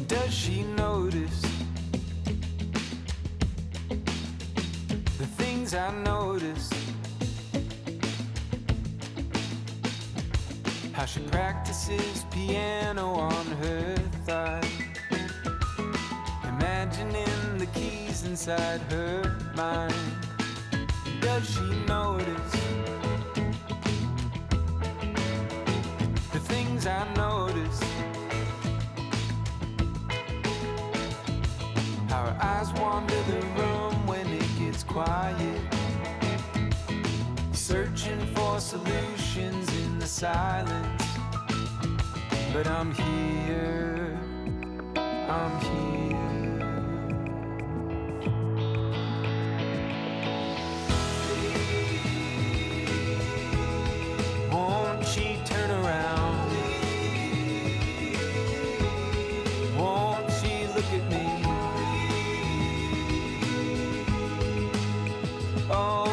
Does she notice the things I notice? How she practices piano on her thigh, imagining the keys inside her mind. Does she notice the things I notice? How her eyes wander the room when it gets quiet, searching for solutions in the silence. But I'm here, I'm here. Won't she turn around? Won't she look at me? Oh,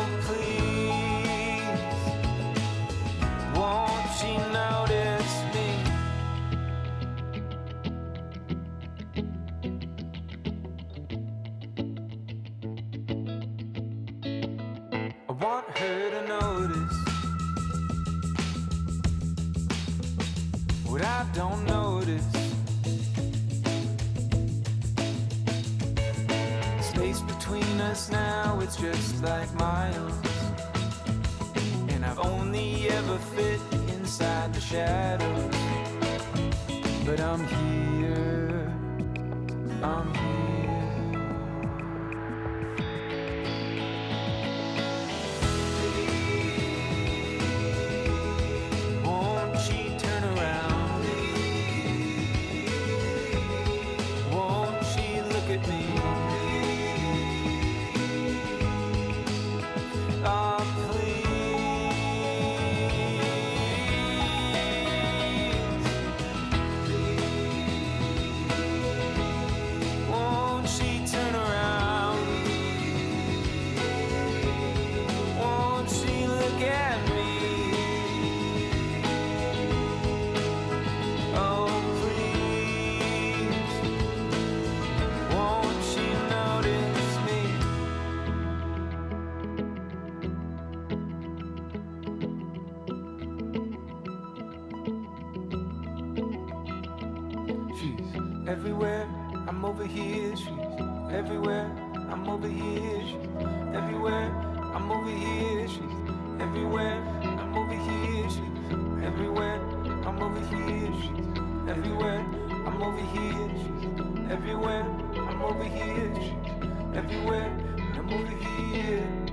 want her to notice what I don't notice. Space between us now, it's just like miles, and I've only ever fit inside the shadows. But I'm here, I'm here. Won't she turn around? Won't she look at me? Oh, everywhere, I'm over here, she's everywhere, I'm over here, she's everywhere, I'm over here, she's everywhere, I'm over here, she's everywhere, I'm over here, she's everywhere, I'm over here, she's everywhere, I'm over here, she's everywhere, I'm over here.